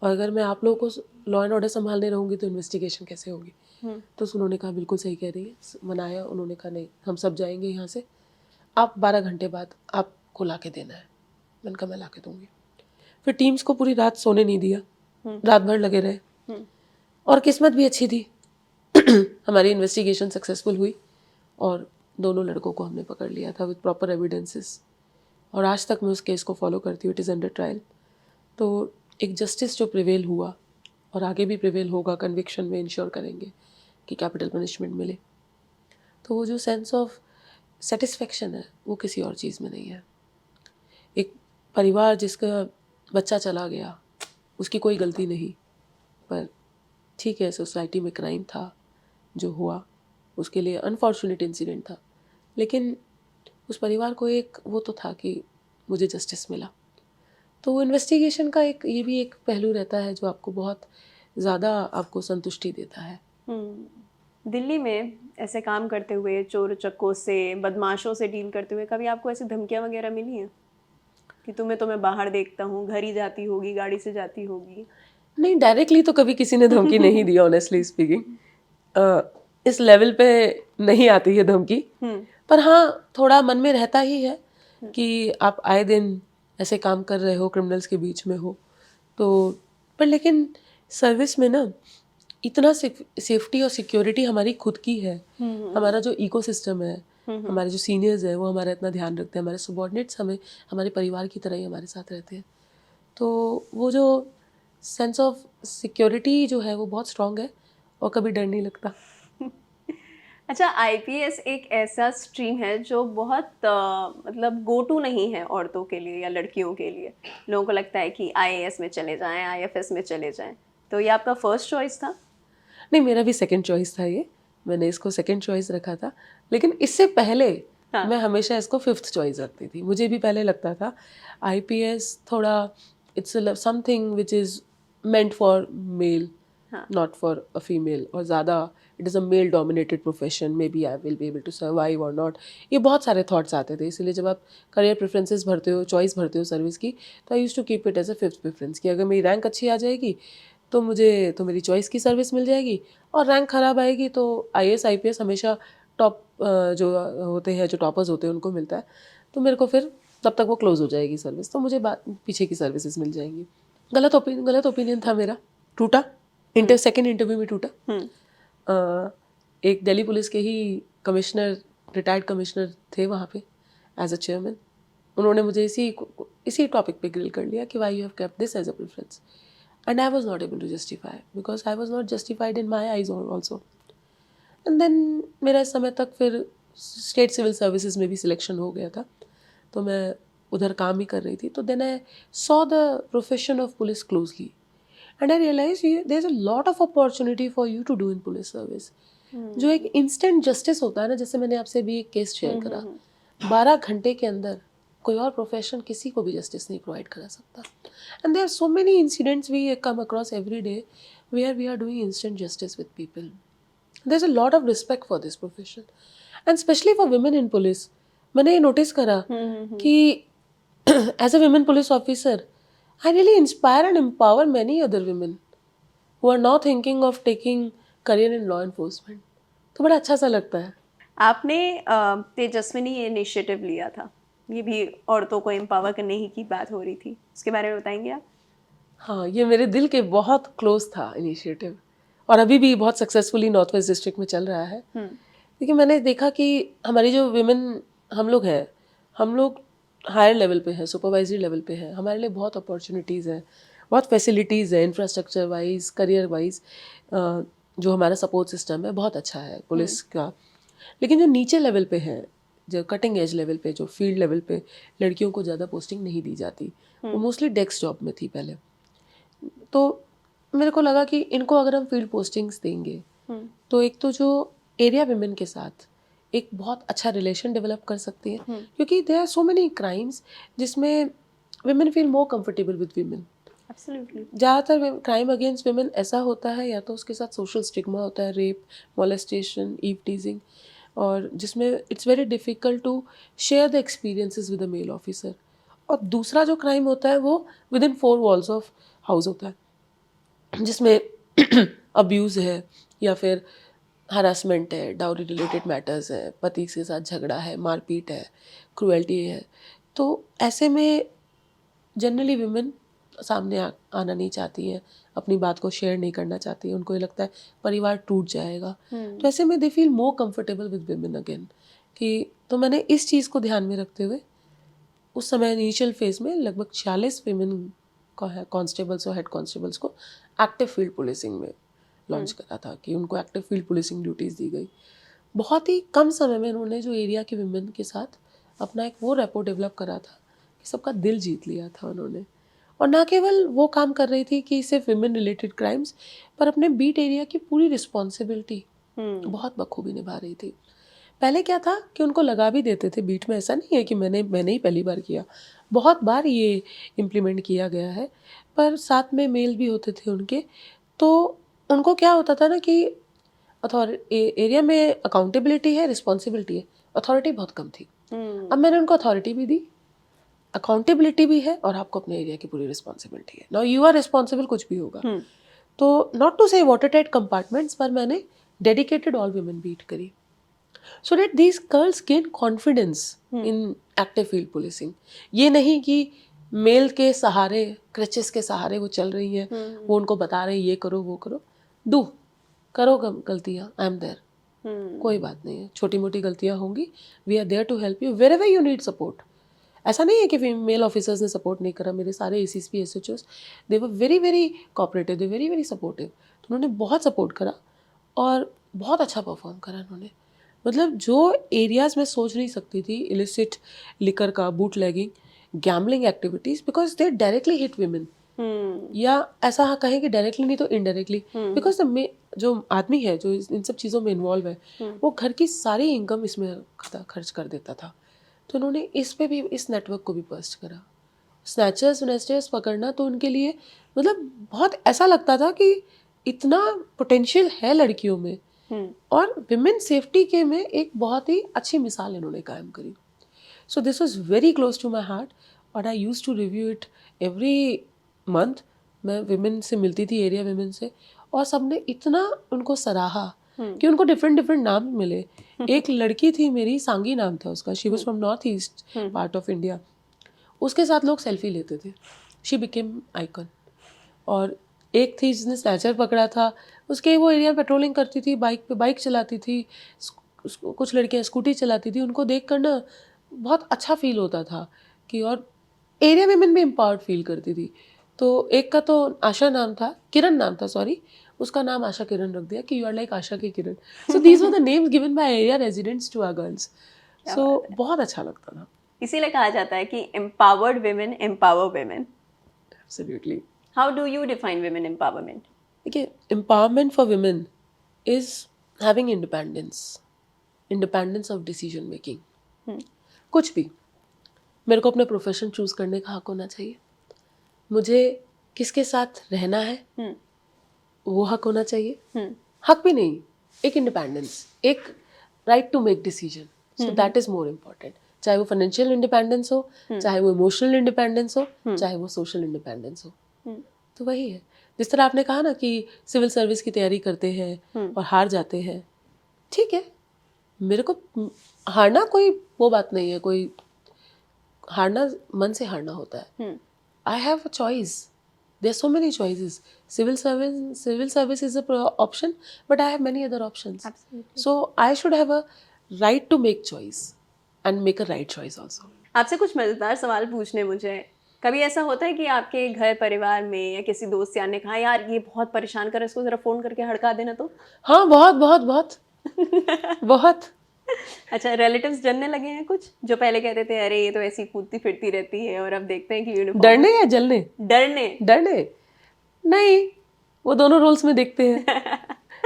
और अगर मैं आप लोगों को लॉ एंड ऑर्डर संभालने रहूँगी तो इन्वेस्टिगेशन कैसे होगी। तो उन्होंने कहा बिल्कुल सही कह रही है, मनाया। उन्होंने कहा नहीं, हम सब जाएंगे यहाँ से, आप 12 घंटे बाद आपको ला के देना है। मैंने कहा मैं ला के दूँगी। फिर टीम्स को पूरी रात सोने नहीं दिया, रात भर लगे रहे, और किस्मत भी अच्छी थी हमारी इन्वेस्टिगेशन सक्सेसफुल हुई और दोनों लड़कों को हमने पकड़ लिया था विद प्रॉपर एविडेंसेस, और आज तक मैं उस केस को फॉलो करती हूँ। It is under trial. तो एक जस्टिस जो प्रिवेल हुआ और आगे भी प्रिवेल होगा, कन्विक्शन में इंश्योर करेंगे कि कैपिटल पनिशमेंट मिले। तो वो जो सेंस ऑफ सेटिस्फेक्शन है वो किसी और चीज़ में नहीं है। एक परिवार जिसका बच्चा चला गया, उसकी कोई गलती नहीं, पर ठीक है सोसाइटी में क्राइम था जो हुआ, उसके लिए अनफॉर्चुनेट इंसिडेंट था, लेकिन उस परिवार को एक वो तो था कि मुझे जस्टिस मिला। तो वो इन्वेस्टिगेशन का एक ये भी एक पहलू रहता है जो आपको बहुत ज़्यादा आपको संतुष्टि देता है। दिल्ली में ऐसे काम करते हुए, चोर चक्कों से, बदमाशों से डील करते हुए, कभी आपको ऐसी धमकियाँ वगैरह मिली हैं कि तुम्हें तो मैं बाहर देखता हूँ, घर ही जाती होगी, गाड़ी से जाती होगी? नहीं, डायरेक्टली तो कभी किसी ने धमकी नहीं दी, ऑनेस्टली स्पीकिंग। इस लेवल पे नहीं आती है धमकी, पर हाँ थोड़ा मन में रहता ही है कि आप आए दिन ऐसे काम कर रहे हो, क्रिमिनल्स के बीच में हो तो। पर लेकिन सर्विस में ना इतना सेफ्टी और सिक्योरिटी हमारी खुद की है। हमारा जो इकोसिस्टम है, हमारे जो सीनियर्स हैं वो हमारा इतना ध्यान रखते हैं, हमारे सबॉर्डिनेट्स हमें हमारे परिवार की तरह ही हमारे साथ रहते हैं। तो वो जो सेंस ऑफ सिक्योरिटी जो है वो बहुत स्ट्रांग है और कभी डर नहीं लगता। अच्छा, आईपीएस एक ऐसा स्ट्रीम है जो बहुत मतलब गो टू नहीं है औरतों के लिए या लड़कियों के लिए। लोगों को लगता है कि आईएएस में चले जाएं, आईएफएस में चले जाएं। तो ये आपका फर्स्ट चॉइस था? नहीं, मेरा भी सेकंड चॉइस था ये, मैंने इसको सेकंड चॉइस रखा था, लेकिन इससे पहले मैं हमेशा इसको फिफ्थ चॉइस रखती थी। मुझे भी पहले लगता था आईपीएस थोड़ा it's something which is meant for male, not for a female, और ज़्यादा it is a male dominated profession, maybe I will be able to survive और नॉट। ये बहुत सारे थॉट्स आते थे। इसलिए जब आप करियर प्रेफरेंसेस भरते हो, चॉइस भरते हो सर्विस की, तो I use to keep it as a fifth preference कि अगर मेरी रैंक अच्छी आ जाएगी तो मुझे तो मेरी चॉइस की सर्विस मिल जाएगी, और रैंक ख़राब आएगी तो आईएएस आईपीएस हमेशा टॉप जो होते हैं, जो टॉपर्स होते हैं उनको मिलता है। तो मेरे को फिर तब तक वो क्लोज हो जाएगी सर्विस, तो मुझे पीछे की सर्विसेज मिल जाएंगी। गलत ओपिनियन था मेरा, टूटा। सेकेंड इंटरव्यू में टूटा। एक दिल्ली पुलिस के ही कमिश्नर, रिटायर्ड कमिश्नर थे वहाँ पे एज अ चेयरमैन। उन्होंने मुझे इसी टॉपिक पे ग्रिल कर लिया कि why you have kept this as a preference, and I was not able to justify because I was not justified in my eyes also. And then मेरा इस समय तक फिर स्टेट सिविल सर्विसेज में भी सिलेक्शन हो गया था, तो मैं उधर काम ही कर रही थी। तो then I saw the profession of police closely and I realized there's a lot of opportunity for you to do in police service. जो एक instant justice होता है ना, जैसे मैंने आपसे भी एक केस शेयर करा, 12 घंटे के अंदर कोई और प्रोफेशन किसी को भी जस्टिस नहीं प्रोवाइड करा सकता। And there are so many incidents we come across every day where we are doing instant justice with people. There's a lot of respect for this profession and especially for women in police. मैंने ये notice करा कि as a women police officer, I really inspire and empower many other women who are now thinking of taking career in law enforcement. तो बड़ा अच्छा सा लगता है। आपने तेजस्विनी इनिशिएटिव लिया था, ये भी औरतों को एम्पावर करने ही की बात हो रही थी, उसके बारे में बताएंगे आप? हाँ, ये मेरे दिल के बहुत क्लोज था इनिशिएटिव, और अभी भी बहुत सक्सेसफुली नॉर्थ वेस्ट डिस्ट्रिक्ट में चल रहा है। लेकिन मैंने देखा कि हमारी जो विमेन हम लोग हैं, हम लोग हायर लेवल पे हैं, सुपरवाइजरी लेवल पे हैं, हमारे लिए बहुत अपॉर्चुनिटीज़ हैं, बहुत फैसिलिटीज़ हैं, इंफ्रास्ट्रक्चर वाइज, करियर वाइज। जो हमारा सपोर्ट सिस्टम है बहुत अच्छा है पुलिस का। लेकिन जो नीचे लेवल पे है, जो कटिंग एज लेवल पे, जो फील्ड लेवल पे लड़कियों को ज़्यादा पोस्टिंग नहीं दी जाती, वो मोस्टली डेस्क जॉब में थी पहले। तो मेरे को लगा कि इनको अगर हम फील्ड पोस्टिंग्स देंगे तो एक तो जो एरिया विमेन के साथ एक बहुत अच्छा रिलेशन डेवलप कर सकती है, क्योंकि there are so many crimes जिसमें women feel more comfortable with women. Absolutely. ज़्यादातर क्राइम अगेंस्ट women ऐसा होता है या तो उसके साथ सोशल स्टिग्मा होता है, रेप, मोलेस्टेशन, ईव टीजिंग, और जिसमें it's very difficult to share the experiences with a male officer. और दूसरा जो क्राइम होता है वो within 4 walls of house होता है, जिसमें अब्यूज़ है या फिर हरासमेंट है, डाउरी रिलेटेड मैटर्स है, पति के साथ झगड़ा है, मारपीट है, क्रूएल्टी है। तो ऐसे में जनरली विमेन सामने आना नहीं चाहती हैं, अपनी बात को शेयर नहीं करना चाहती हैं, उनको ये लगता है परिवार टूट जाएगा। तो ऐसे में they feel more comfortable with women again कि तो मैंने इस चीज़ को ध्यान में रखते हुए उस समय इनिशियल फेज में लगभग 46 विमेन कॉन्स्टेबल्स और हेड कॉन्स्टेबल्स को एक्टिव फील्ड पुलिसिंग में लॉन्च करा था कि उनको एक्टिव फील्ड पुलिसिंग ड्यूटीज़ दी गई। बहुत ही कम समय में उन्होंने जो एरिया के विमेन के साथ अपना एक वो रेपो डेवलप करा था कि सबका दिल जीत लिया था उन्होंने। और ना केवल वो काम कर रही थी कि सिर्फ विमेन रिलेटेड क्राइम्स, पर अपने बीट एरिया की पूरी रिस्पॉन्सिबिलिटी बहुत बखूबी निभा रही थी। पहले क्या था कि उनको लगा भी देते थे बीट में, ऐसा नहीं है कि मैंने ही पहली बार किया, बहुत बार ये इम्प्लीमेंट किया गया है, पर साथ में मेल भी होते थे उनके। तो उनको क्या होता था ना कि एरिया में अकाउंटेबिलिटी है, रिस्पॉन्सिबिलिटी है, अथॉरिटी बहुत कम थी। अब मैंने उनको अथॉरिटी भी दी, अकाउंटेबिलिटी भी है, और आपको अपने एरिया की पूरी रिस्पॉन्सिबिलिटी है। नाउ यू आर रिस्पॉन्सिबल, कुछ भी होगा। तो नॉट टू से वाटर टाइट कंपार्टमेंट्स, पर मैंने डेडिकेटेड ऑल वुमेन बीट करी so that these girls gain confidence in active field policing. ये नहीं कि मेल के सहारे, क्रचेस के सहारे वो चल रही हैं, वो उनको बता रहे हैं ये करो वो करो, डू करो गलतियाँ, आई एम देयर, कोई बात नहीं है, छोटी मोटी गलतियाँ होंगी, we are there to help you wherever you need support. ऐसा नहीं है कि फीमेल ऑफिसर्स ने सपोर्ट नहीं करा, मेरे सारे ACSP SHOs they were very very cooperative, they very very supportive. तो उन्होंने बहुत सपोर्ट करा और बहुत अच्छा परफॉर्म करा उन्होंने। मतलब जो एरियाज में सोच नहीं सकती थी, इलिसिट लिकर का, bootlegging, gambling activities, because they directly hit women, या ऐसा कहें कि डायरेक्टली नहीं तो इनडायरेक्टली, बिकॉज जो आदमी है जो इन सब चीज़ों में इन्वॉल्व है, वो घर की सारी इनकम इसमें खर्च कर देता था। तो उन्होंने इस पे भी, इस नेटवर्क को भी बस्ट करा। स्नैचर्स वेनेस्टर्स पकड़ना तो उनके लिए मतलब बहुत ऐसा लगता था कि इतना पोटेंशियल है लड़कियों में, और विमेन सेफ्टी के में एक बहुत ही अच्छी मिसाल इन्होंने कायम करी। So this was very close to my heart, और I use to review it every month. मैं विमेन से मिलती थी, एरिया विमेन से, और सबने इतना उनको सराहा कि उनको डिफरेंट नाम मिले। एक लड़की थी मेरी, सांगी नाम था उसका, she was from north east part of India, उसके साथ लोग सेल्फी लेते थे, शी बिकेम आइकन। और एक थी जिसने स्नैचर पकड़ा था, उसके वो एरिया पेट्रोलिंग करती थी, बाइक चलाती थी, कुछ लड़कियां स्कूटी चलाती थी, उनको देख कर ना बहुत अच्छा फील होता था कि, और एरिया विमेन भी एम्पावर्ड फील करती थी। तो एक का तो आशा नाम था, किरण नाम था, सॉरी, उसका नाम आशा किरण रख दिया कि यू आर लाइक आशा के Kiran. So these were the names given by area residents to our girls. So बहुत अच्छा लगता था। इसीलिए कहा जाता है कि empowered women empower women. Absolutely. How do you define women empowerment? देखिए, empowerment for women is having independence of decision making. कुछ भी, मेरे को अपने प्रोफेशन चूज करने का हक होना चाहिए, मुझे किसके साथ रहना है वो हक होना चाहिए, हक भी नहीं, एक इंडिपेंडेंस, एक right to make decision. So that is more important. चाहे वो फाइनेंशियल इंडिपेंडेंस हो, चाहे वो इमोशनल इंडिपेंडेंस हो, चाहे वो सोशल इंडिपेंडेंस हो। तो वही है, जिस तरह आपने कहा ना कि सिविल सर्विस की तैयारी करते हैं और हार जाते हैं, ठीक है, मेरे को हारना कोई वो बात नहीं है, कोई हारना मन से हारना होता है। I have a choice, there so many choices, civil service is a option, but I have many other options, so I should have a right to make choice and make a right choice also. आपसे कुछ मजेदार सवाल पूछने मुझे। कभी ऐसा होता है कि आपके घर परिवार में या किसी दोस्त यार ने कहा यार ये बहुत परेशान कर रहा है, इसको जरा फोन करके हड़का देना तो? हाँ, बहुत बहुत बहुत बहुत। अच्छा, रिलेटिव्स डरने लगे हैं कुछ, जो पहले कहते थे अरे ये तो ऐसी कूदती फिरती रहती है, और अब देखते हैं कि यूनिफॉर्म। डरने या जलने? डरने नहीं, वो दोनों रोल्स में देखते हैं।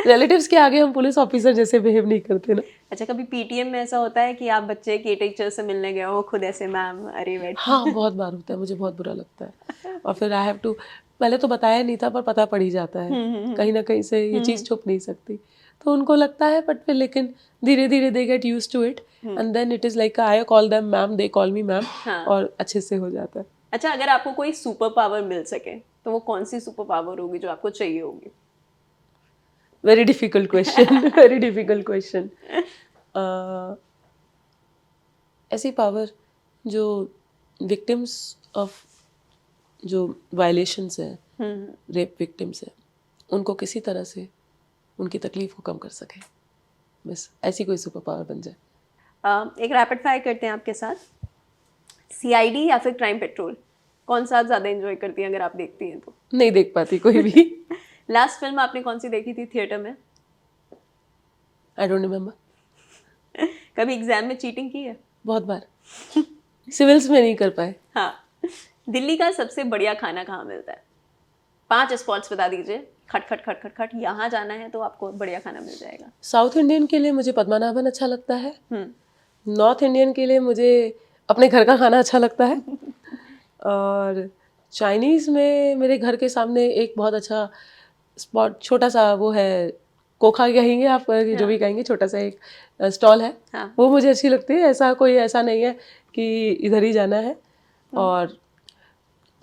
रिलेटिव्स के आगे हम पुलिस ऑफिसर जैसे बिहेव नहीं करते ना। अच्छा, कभी पीटीएम में ऐसा होता है कि आप बच्चे के टीचर से मिलने गए हो, वो खुद ऐसे मैम अरे बैठ। हाँ, बहुत बार होता है, मुझे बहुत बुरा लगता है। और फिर आई हैव टू, पहले तो बताया नहीं था पर पता पड़ ही जाता है, कहीं ना कहीं से ये चीज़ छुप नहीं सकती, तो उनको लगता है, बट फिर लेकिन धीरे धीरे they get used to it and then it is like I call them ma'am, they call me ma'am, और अच्छे से हो जाता है। अच्छा, अगर आपको कोई सुपर पावर मिल सके तो वो कौन सी सुपर पावर होगी जो आपको चाहिए होगी? Very difficult question, very difficult question. ऐसी पावर जो विक्टिम्स ऑफ जो वायलेशंस है, रेप विक्टिम्स है, उनको किसी तरह से उनकी तकलीफ को कम कर सके, बस ऐसी कोई सुपर पावर बन जाए। एक रैपिड फायर करते हैं आपके साथ। सीआईडी या फिर क्राइम पेट्रोल, कौन सा आप ज़्यादा एंजॉय करती हैं अगर आप देखती हैं तो? नहीं देख पाती कोई भी। लास्ट फिल्म आपने कौन सी देखी थी थिएटर में? I don't remember. कभी एग्जाम में चीटिंग की है? बहुत बार। सिविल्स में नहीं कर पाए। हाँ। दिल्ली का सबसे बढ़िया खाना कहाँ मिलता है? 5 स्पॉट्स बता दीजिए, खट खट खट खट खट, यहाँ जाना है तो आपको बढ़िया खाना मिल जाएगा। साउथ इंडियन के लिए मुझे पद्मनाभन अच्छा लगता है, नॉर्थ इंडियन के लिए मुझे अपने घर का खाना अच्छा लगता है, और चाइनीज़ में मेरे घर के सामने एक बहुत अच्छा स्पॉट, छोटा सा वो है, कोखा कहेंगे आप, जो भी कहेंगे, छोटा सा एक स्टॉल है, वो मुझे अच्छी लगती है। ऐसा नहीं है कि इधर ही जाना है, और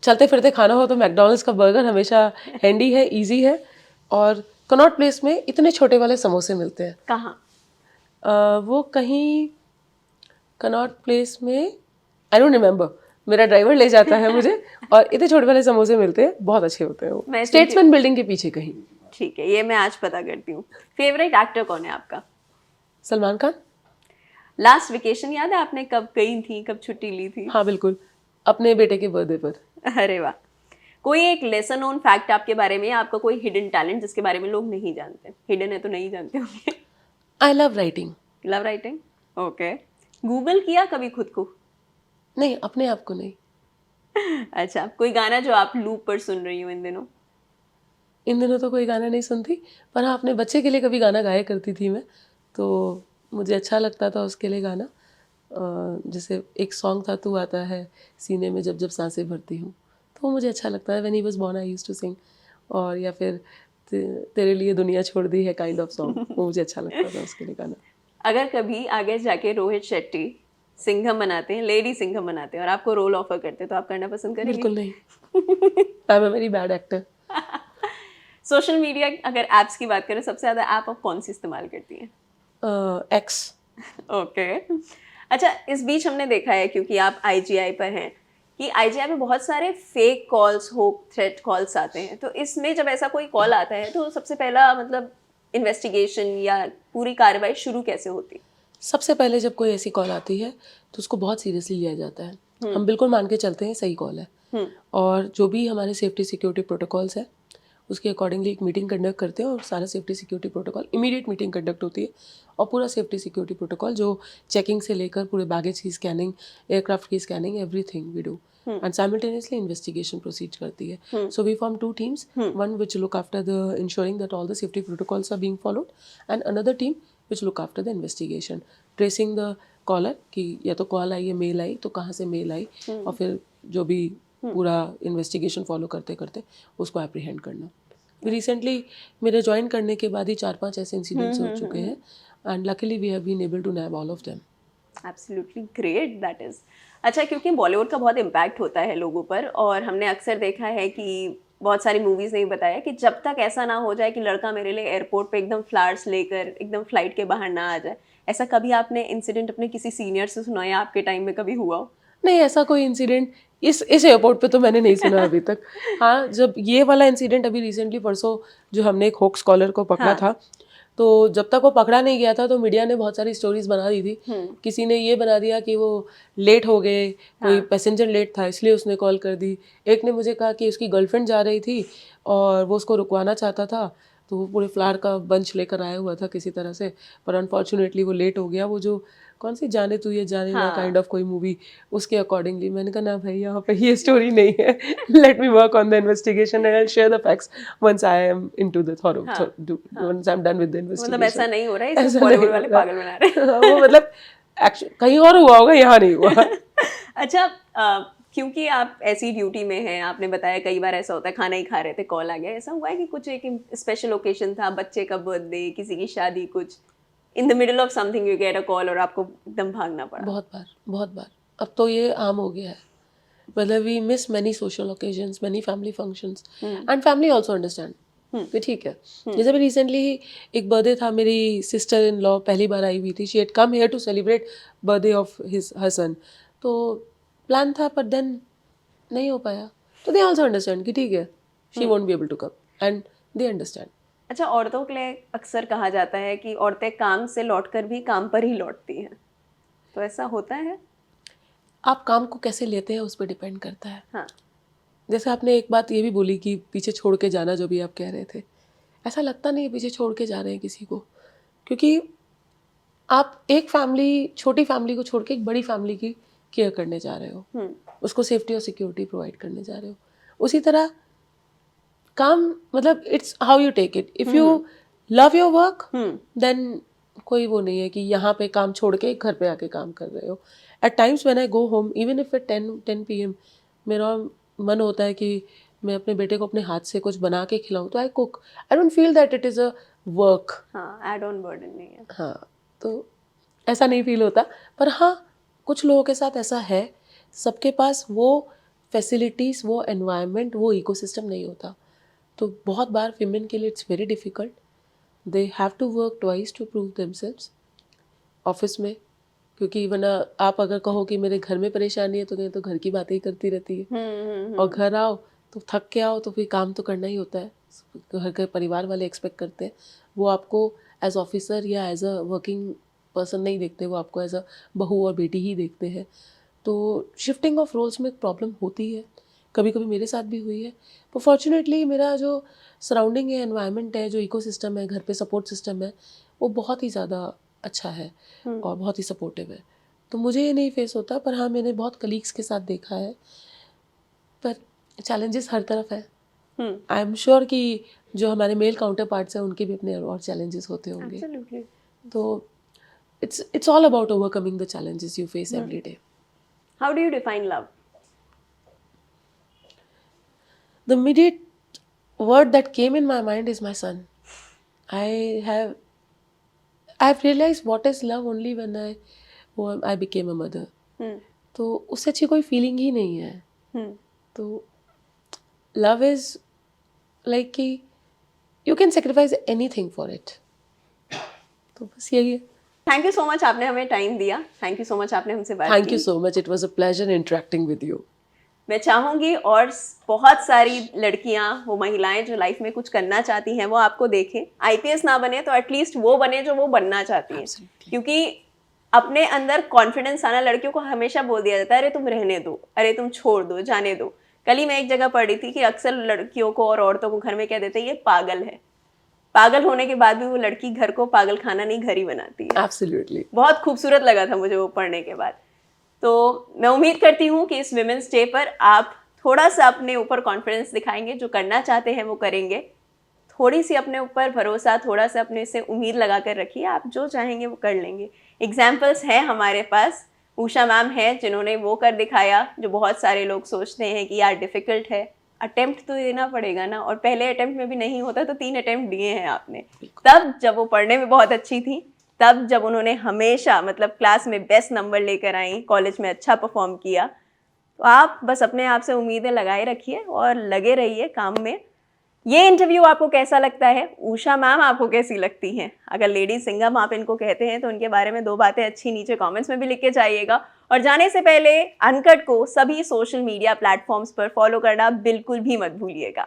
चलते फिरते खाना हो तो मैकडॉनल्ड्स का बर्गर हमेशा हैंडी है, इजी है। और कनॉट प्लेस में इतने छोटे वाले समोसे मिलते हैं। कहाँ? वो कहीं कनॉट प्लेस में, आई डोंट रिमेम्बर, मेरा ड्राइवर ले जाता है मुझे, और इतने छोटे वाले समोसे मिलते हैं, बहुत अच्छे होते हैं वो, स्टेट्समैन बिल्डिंग के पीछे कहीं। ठीक है, ये मैं आज पता करती हूँ। फेवरेट एक्टर कौन है आपका? सलमान खान। लास्ट वेकेशन याद है आपने कब गई थी, कब छुट्टी ली थी? हाँ बिल्कुल, अपने बेटे के बर्थडे पर। अरे वाह। कोई एक लेसन नोन फैक्ट आपके बारे में, आपका कोई हिडन टैलेंट जिसके बारे में लोग नहीं जानते? हिडन है तो नहीं जानते होंगे। I love writing. Love writing, okay. Google किया कभी खुद को? नहीं, अपने आप को नहीं। अच्छा, कोई गाना जो आप लूप पर सुन रही हो इन दिनों? इन दिनों तो कोई गाना नहीं सुनती, पर हाँ अपने बच्चे के लिए कभी गाना गाया करती थी मैं, तो मुझे अच्छा लगता था उसके लिए गाना। जैसे एक सॉन्ग था, तू आता है सीने में जब जब सांसें भरती हूँ, तो वो मुझे अच्छा लगता है। When he was born I used to sing. और या फिर तेरे लिए दुनिया छोड़ दी है काइंड ऑफ सॉन्ग, वो मुझे अच्छा लगता था उसके लिए गाना। अगर कभी आगे जाके रोहित शेट्टी सिंघम बनाते हैं, लेडी सिंघम बनाते हैं, और आपको रोल ऑफर करते हैं, तो आप करना पसंद करेंगे? बिल्कुल नहीं। I am a very bad actor. Social media अगर ऐप्स की बात करें, सबसे ज़्यादा ऐप आप कौन सी इस्तेमाल करती हैं? एक्स। ओके। अच्छा, इस बीच हमने देखा है, क्योंकि आप आईजीआई पर हैं, कि आईजीआई में बहुत सारे fake calls, hope threat calls आते हैं, तो इसमें जब ऐसा कोई कॉल आता है तो सबसे पहला मतलब इन्वेस्टिगेशन या पूरी कार्रवाई शुरू कैसे होती है? सबसे पहले जब कोई ऐसी कॉल आती है तो उसको बहुत सीरियसली लिया जाता है। हम बिल्कुल मान के चलते हैं सही कॉल है, और जो भी हमारे सेफ्टी सिक्योरिटी प्रोटोकॉल्स हैं उसके अकॉर्डिंगली एक मीटिंग कंडक्ट करते हैं, और सारा safety security protocol, immediate meeting conduct होती है, और पूरा सेफ्टी सिक्योरिटी प्रोटोकॉल जो चेकिंग से लेकर पूरे बैगेज की स्कैनिंग, एयरक्राफ्ट की scanning, everything we do, and simultaneously investigation proceed करती है। So we form 2 teams, one which look after the ensuring that all the safety protocols are being followed, and another team which look after the investigation, tracing the caller कि या तो call आई है, mail आई, तो कहाँ से mail आई, और फिर जो भी पूरा इन्वेस्टिगेशन फॉलो करते करते उसको एप्रीहेंड करना। रिसेंटली मेरे ज्वाइन करने के बाद ही 4-5 ऐसे इंसिडेंट्स हो चुके हैं, and luckily we have been able to nab all of them. Absolutely great, that is. अच्छा, क्योंकि बॉलीवुड का बहुत इम्पैक्ट होता है लोगों पर, और हमने अक्सर देखा है कि बहुत सारी मूवीज़ ने बताया कि जब तक ऐसा ना हो जाए कि लड़का मेरे लिए एयरपोर्ट पे एकदम फ्लावर्स लेकर एकदम फ्लाइट के बाहर ना आ जाए, ऐसा कभी आपने इंसिडेंट अपने किसी सीनियर से सुना या आपके टाइम में कभी हुआ हो? नहीं, ऐसा कोई इंसिडेंट इस एयरपोर्ट पे तो मैंने नहीं सुना अभी तक। हाँ, जब ये वाला इंसिडेंट अभी रिसेंटली परसों जो हमने एक होक्स कॉलर को पकड़ा था, तो जब तक वो पकड़ा नहीं गया था तो मीडिया ने बहुत सारी स्टोरीज बना दी थी। किसी ने ये बना दिया कि वो लेट हो गए, कोई पैसेंजर लेट था इसलिए उसने कॉल कर दी। एक ने मुझे कहा कि उसकी गर्लफ्रेंड जा रही थी और वो उसको रुकवाना चाहता था, तो वो पूरे फ्लावर का बंच लेकर आया हुआ था किसी तरह से, पर अनफॉर्चुनेटली वो लेट हो गया। वो जो कौन सी जाने तू ये जाने ना काइंड ऑफ कोई मूवी, उसके अकॉर्डिंगली मैंने कहा ना भाई यहाँ पे ये स्टोरी नहीं है, let me work on the investigation and I share the facts once I am into the thorough, once I am done with the investigation. मतलब ऐसा नहीं हो रहा है, इसे बॉलीवुड वाले पागल बना रहे हैं। वो मतलब एक्शन कहीं और हुआ होगा, यहाँ नहीं हुआ। अच्छा, क्योंकि आप ऐसी ड्यूटी में हैं, आपने बताया कई बार ऐसा होता है खाना ही खा रहे थे कॉल आ गया, ऐसा हुआ है कि कुछ एक स्पेशल ओकेजन था, बच्चे का बर्थडे, किसी की शादी, कुछ in the middle of something you get a call और आपको एकदम भागना पड़ा? बहुत बार अब तो ये आम हो गया है। मतलब we miss many social occasions, many family functions and family also understand कि ठीक है। जैसे भी रिसेंटली ही एक बर्थडे था, मेरी सिस्टर इन लॉ पहली बार आई हुई थी, she had come here to celebrate birthday of her son, तो प्लान था पर देन नहीं हो पाया, तो दे ऑल्सो अंडरस्टैंड कि ठीक है she won't be able to come and they understand. अच्छा, औरतों के लिए अक्सर कहा जाता है कि औरतें काम से लौटकर भी काम पर ही लौटती हैं, तो ऐसा होता है? आप काम को कैसे लेते हैं उस पर डिपेंड करता है। हाँ, जैसे आपने एक बात ये भी बोली कि पीछे छोड़ के जाना, जो भी आप कह रहे थे, ऐसा लगता नहीं है पीछे छोड़ के जा रहे हैं किसी को, क्योंकि आप एक फैमिली, छोटी फैमिली को छोड़ के एक बड़ी फैमिली की केयर करने जा रहे हो, उसको सेफ्टी और सिक्योरिटी प्रोवाइड करने जा रहे हो। उसी तरह काम, मतलब it's how you take it. If you love your work then कोई वो नहीं है कि यहाँ पे काम छोड़ के घर पे आके काम कर रहे हो। At times when I go home, even if at 10 PM, मेरा मन होता है कि मैं अपने बेटे को अपने हाथ से कुछ बना के खिलाऊं, तो I cook. I don't feel that it is a work. हाँ, एड ऑन बर्डन नहीं है। हाँ, तो ऐसा नहीं फील होता। पर हाँ, कुछ लोगों के साथ ऐसा है, सबके पास वो फैसिलिटीज़, वो एनवायरनमेंट, वो इकोसिस्टम नहीं होता। तो बहुत बार विमेन के लिए it's very difficult, they have to work twice to prove themselves office में, क्योंकि वरना आप अगर कहो कि मेरे घर में परेशानी है, तो कहीं तो घर की बातें ही करती रहती है, और घर आओ तो थक के आओ तो फिर काम तो करना ही होता है। घर के परिवार वाले एक्सपेक्ट करते हैं, वो आपको एज ऑफिसर या एज अ वर्किंग पर्सन नहीं देखते, वो आपको एज अ बहू और बेटी ही देखते हैं। तो शिफ्टिंग ऑफ रोल्स में प्रॉब्लम होती है, कभी कभी मेरे साथ भी हुई है। पर फॉर्चुनेटली मेरा जो सराउंडिंग है, एनवायरनमेंट है, जो इकोसिस्टम है, घर पे सपोर्ट सिस्टम है, वो बहुत ही ज़्यादा अच्छा है और बहुत ही सपोर्टिव है, तो मुझे ये नहीं फेस होता। पर हाँ, मैंने बहुत कलीग्स के साथ देखा है, पर चैलेंजेस हर तरफ है। आई एम श्योर कि जो हमारे मेल काउंटर पार्ट्स हैं, उनके भी अपने और चैलेंजेस होते होंगे। Absolutely. तो it's all about overcoming the challenges you face every day. How do you define love? The immediate word that came in my mind is my son. I've realized what is love only when I became a mother. तो उससे अच्छी कोई feeling ही नहीं है। तो love is like कि you can sacrifice anything for it. तो बस यही है। थैंक यू सो मच, आपने हमें टाइम दिया। थैंक यू सो मच, आपने हमसे बात की। Thank you so much, it was a pleasure interacting with you. मैं चाहूँगी और बहुत सारी लड़कियाँ, वो महिलाएं जो लाइफ में कुछ करना चाहती हैं, वो आपको देखें। IPS ना बने तो एटलीस्ट वो बने जो वो बनना चाहती हैं। क्योंकि अपने अंदर कॉन्फिडेंस आना, लड़कियों को हमेशा बोल दिया जाता है अरे तुम रहने दो, अरे तुम छोड़ दो, जाने दो। कल ही मैं एक जगह पढ़ी थी कि अक्सर लड़कियों को और औरतों को घर में कह देते हैं ये पागल है। पागल होने के बाद भी वो लड़की घर को पागल खाना नहीं, घर ही बनाती है। एब्सोल्युटली। बहुत खूबसूरत लगा था मुझे वो पढ़ने के बाद। तो मैं उम्मीद करती हूँ कि इस विमेंस डे पर आप थोड़ा सा अपने ऊपर कॉन्फिडेंस दिखाएंगे, जो करना चाहते हैं वो करेंगे। थोड़ी सी अपने ऊपर भरोसा, थोड़ा सा अपने से उम्मीद लगा कर रखिए, आप जो चाहेंगे वो कर लेंगे। एग्जाम्पल्स हैं हमारे पास, उषा मैम है जिन्होंने वो कर दिखाया जो बहुत सारे लोग सोचते हैं कि यार डिफ़िकल्ट है। अटेम्प्ट तो देना पड़ेगा ना, और पहले अटेम्प्ट में भी नहीं होता तो 3 अटेम्प्ट दिए हैं आपने। तब जब वो पढ़ने में बहुत अच्छी थी, तब जब उन्होंने हमेशा मतलब क्लास में बेस्ट नंबर लेकर आई, कॉलेज में अच्छा परफॉर्म किया। तो आप बस अपने आप से उम्मीदें लगाए रखिए और लगे रहिए काम में। ये इंटरव्यू आपको कैसा लगता है? उषा मैम आपको कैसी लगती हैं? अगर लेडीज सिंगम आप इनको कहते हैं तो उनके बारे में 2 बातें अच्छी नीचे कमेंट्स में भी लिख के जाइएगा। और जाने से पहले अनकट को सभी सोशल मीडिया प्लेटफॉर्म्स पर फॉलो करना बिल्कुल भी मत भूलिएगा।